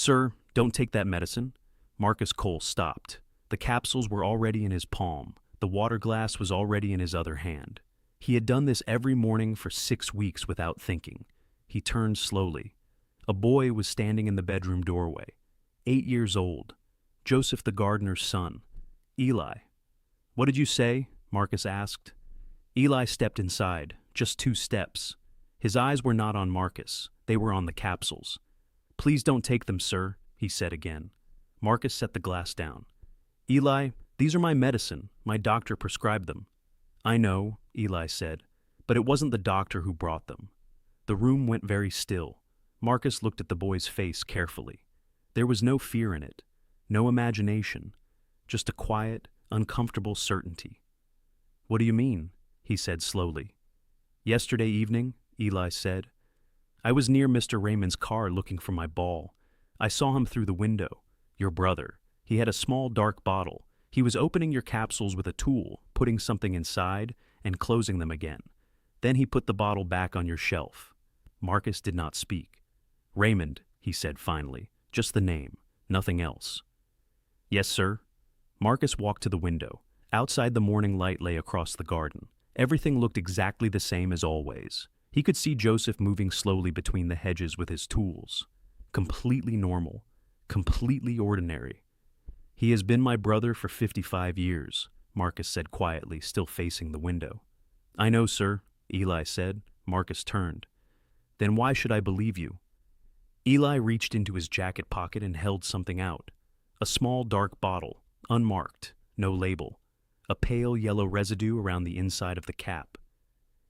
Sir, don't take that medicine. Marcus Cole stopped. The capsules were already in his palm. The water glass was already in his other hand. He had done this every morning for 6 weeks without thinking. He turned slowly. A boy was standing in the bedroom doorway. 8 years old. Joseph the gardener's son. Eli. "What did you say?" Marcus asked. Eli stepped inside, just 2 steps. His eyes were not on Marcus. They were on the capsules. "Please don't take them, sir," he said again. Marcus set the glass down. "Eli, these are my medicine. My doctor prescribed them." "I know," Eli said, "but it wasn't the doctor who brought them." The room went very still. Marcus looked at the boy's face carefully. There was no fear in it, no imagination, just a quiet, uncomfortable certainty. "What do you mean?" he said slowly. "Yesterday evening," Eli said, "I was near Mr. Raymond's car looking for my ball. I saw him through the window. Your brother. He had a small dark bottle. He was opening your capsules with a tool, putting something inside, and closing them again. Then he put the bottle back on your shelf." Marcus did not speak. "Raymond," he said finally, "just the name, nothing else." "Yes, sir." Marcus walked to the window. Outside, the morning light lay across the garden. Everything looked exactly the same as always. He could see Joseph moving slowly between the hedges with his tools. Completely normal, completely ordinary. "He has been my brother for 55 years, Marcus said quietly, still facing the window. "I know, sir," Eli said. Marcus turned. "Then why should I believe you?" Eli reached into his jacket pocket and held something out. A small dark bottle, unmarked, no label. A pale yellow residue around the inside of the cap.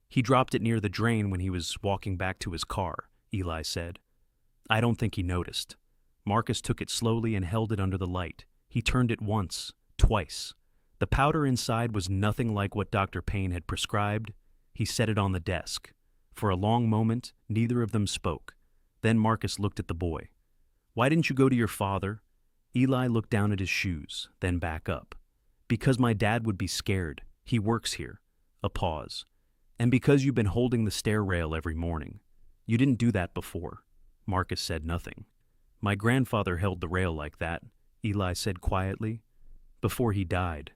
"He dropped it near the drain when he was walking back to his car," Eli said. "I don't think he noticed." Marcus took it slowly and held it under the light. He turned it once, twice. The powder inside was nothing like what Dr. Payne had prescribed. He set it on the desk. For a long moment, neither of them spoke. Then Marcus looked at the boy. "Why didn't you go to your father?" Eli looked down at his shoes, then back up. "Because my dad would be scared. He works here." A pause. "And because you've been holding the stair rail every morning. You didn't do that before." Marcus said nothing. "My grandfather held the rail like that," Eli said quietly, "before he died."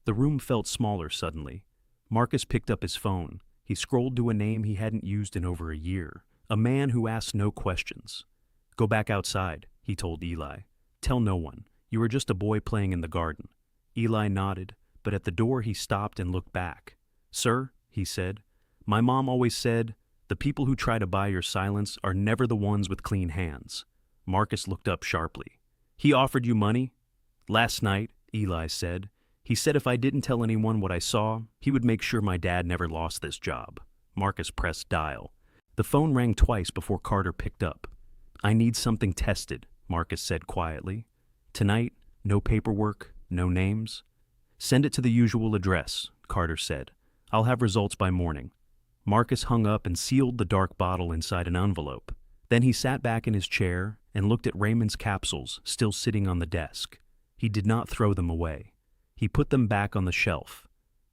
The room felt smaller suddenly. Marcus picked up his phone. He scrolled to a name he hadn't used in over a year. A man who asked no questions. "Go back outside," he told Eli. "Tell no one. You were just a boy playing in the garden." Eli nodded, but at the door he stopped and looked back. "Sir," he said, "my mom always said, the people who try to buy your silence are never the ones with clean hands." Marcus looked up sharply. "He offered you money?" "Last night," Eli said. "He said if I didn't tell anyone what I saw, he would make sure my dad never lost this job." Marcus pressed dial. The phone rang twice before Carter picked up. "I need something tested," Marcus said quietly. "Tonight, no paperwork, no names." "Send it to the usual address," Carter said. "I'll have results by morning." Marcus hung up and sealed the dark bottle inside an envelope. Then he sat back in his chair and looked at Raymond's capsules still sitting on the desk. He did not throw them away. He put them back on the shelf,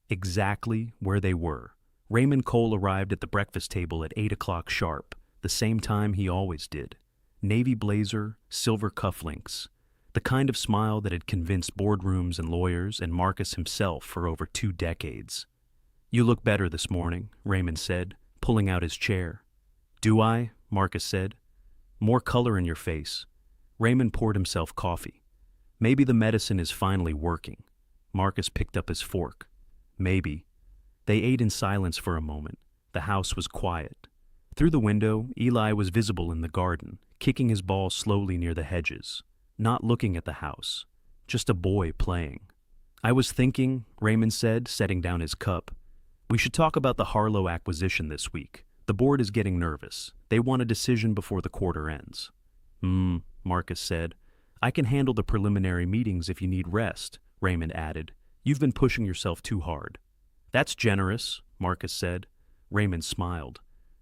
exactly where they were. Raymond Cole arrived at the breakfast table at 8 o'clock sharp, the same time he always did. Navy blazer, silver cufflinks, the kind of smile that had convinced boardrooms and lawyers and Marcus himself for over 2 decades. "You look better this morning," Raymond said, pulling out his chair. "Do I?" Marcus said. "More color in your face." Raymond poured himself coffee. "Maybe the medicine is finally working." Marcus picked up his fork. "Maybe." They ate in silence for a moment. The house was quiet. Through the window, Eli was visible in the garden, kicking his ball slowly near the hedges, not looking at the house, just a boy playing. "I was thinking," Raymond said, setting down his cup, "we should talk about the Harlow acquisition this week. The board is getting nervous. They want a decision before the quarter ends." Marcus said. "I can handle the preliminary meetings if you need rest," Raymond added. "You've been pushing yourself too hard." "That's generous," Marcus said. Raymond smiled.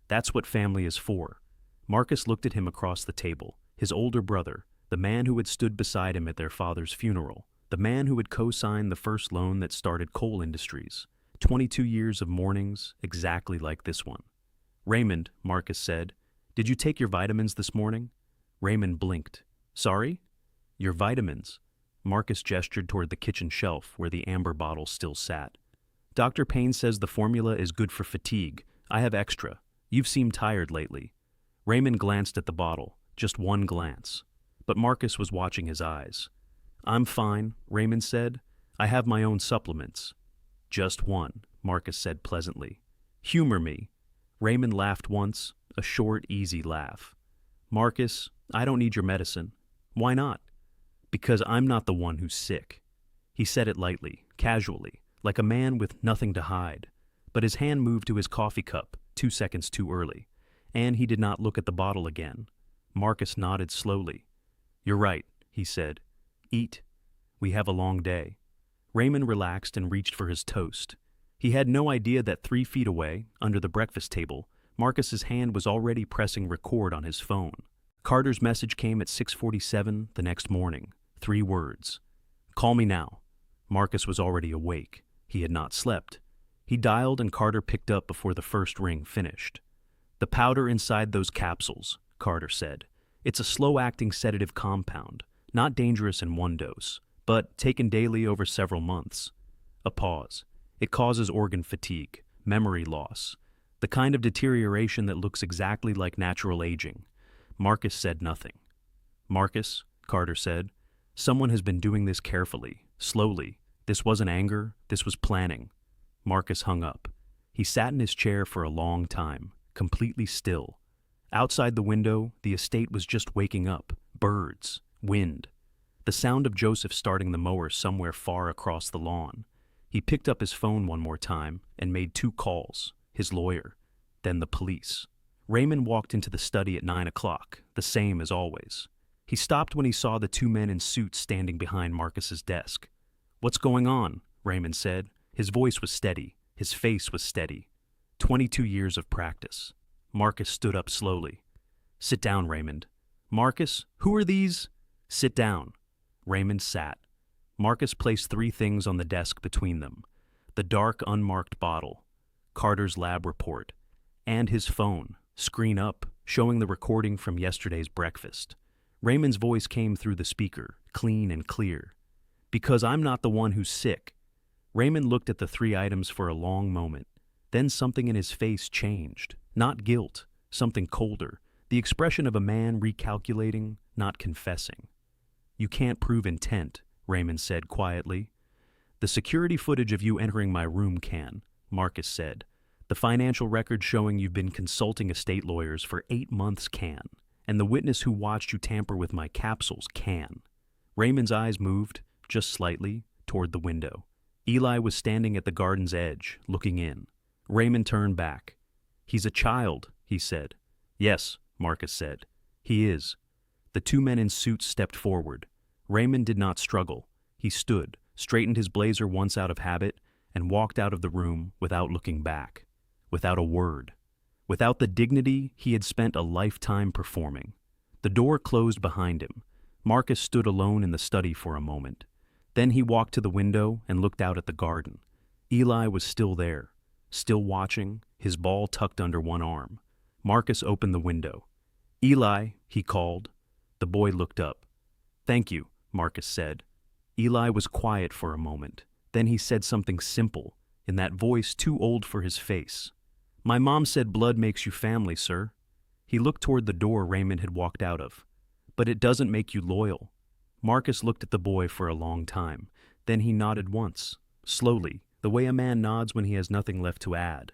"That's what family is for." Marcus looked at him across the table, his older brother, the man who had stood beside him at their father's funeral, the man who had co-signed the first loan that started Coal Industries. 22 years of mornings, exactly like this one. "Raymond," Marcus said, "did you take your vitamins this morning?" Raymond blinked. Sorry? Your vitamins. Marcus gestured toward the kitchen shelf where the amber bottle still sat. Dr. Payne says the formula is good for fatigue. I have extra. You've seemed tired lately. Raymond glanced at the bottle, just one glance. But Marcus was watching his eyes. I'm fine, Raymond said. I have my own supplements. Just one, Marcus said pleasantly. Humor me. Raymond laughed once, a short, easy laugh. Marcus, I don't need your medicine. Why not? Because I'm not the one who's sick. He said it lightly, casually, like a man with nothing to hide. But his hand moved to his coffee cup 2 seconds too early, and he did not look at the bottle again. Marcus nodded slowly. You're right, he said. Eat. We have a long day. Raymond relaxed and reached for his toast. He had no idea that 3 feet away, under the breakfast table, Marcus's hand was already pressing record on his phone. Carter's message came at 6:47 the next morning. 3 words. Call me now. Marcus was already awake. He had not slept. He dialed and Carter picked up before the first ring finished. The powder inside those capsules, Carter said. It's a slow-acting sedative compound, not dangerous in one dose, but taken daily over several months. A pause. It causes organ fatigue, memory loss, the kind of deterioration that looks exactly like natural aging. Marcus said nothing. Marcus, Carter said, someone has been doing this carefully, slowly. This wasn't anger, this was planning. Marcus hung up. He sat in his chair for a long time, completely still. Outside the window, the estate was just waking up. Birds, wind. The sound of Joseph starting the mower somewhere far across the lawn. He picked up his phone one more time and made 2 calls, his lawyer, then the police. Raymond walked into the study at 9 o'clock, the same as always. He stopped when he saw the 2 men in suits standing behind Marcus's desk. What's going on? Raymond said. His voice was steady. His face was steady. 22 years of practice. Marcus stood up slowly. Sit down, Raymond. Marcus, who are these? Sit down. Raymond sat. Marcus placed 3 things on the desk between them. The dark, unmarked bottle, Carter's lab report, and his phone, screen up, showing the recording from yesterday's breakfast. Raymond's voice came through the speaker, clean and clear. Because I'm not the one who's sick. Raymond looked at the 3 items for a long moment. Then something in his face changed. Not guilt, something colder. The expression of a man recalculating, not confessing. You can't prove intent, Raymond said quietly. The security footage of you entering my room can, Marcus said. The financial record showing you've been consulting estate lawyers for 8 months can. And the witness who watched you tamper with my capsules can. Raymond's eyes moved, just slightly, toward the window. Eli was standing at the garden's edge, looking in. Raymond turned back. He's a child, he said. Yes, Marcus said. He is. The 2 men in suits stepped forward. Raymond did not struggle. He stood, straightened his blazer once out of habit, and walked out of the room without looking back, without a word, without the dignity he had spent a lifetime performing. The door closed behind him. Marcus stood alone in the study for a moment. Then he walked to the window and looked out at the garden. Eli was still there, still watching, his ball tucked under one arm. Marcus opened the window. Eli, he called. The boy looked up. Thank you, Marcus said. Eli was quiet for a moment. Then he said something simple, in that voice too old for his face. My mom said blood makes you family, sir. He looked toward the door Raymond had walked out of. But it doesn't make you loyal. Marcus looked at the boy for a long time. Then he nodded once, slowly, the way a man nods when he has nothing left to add.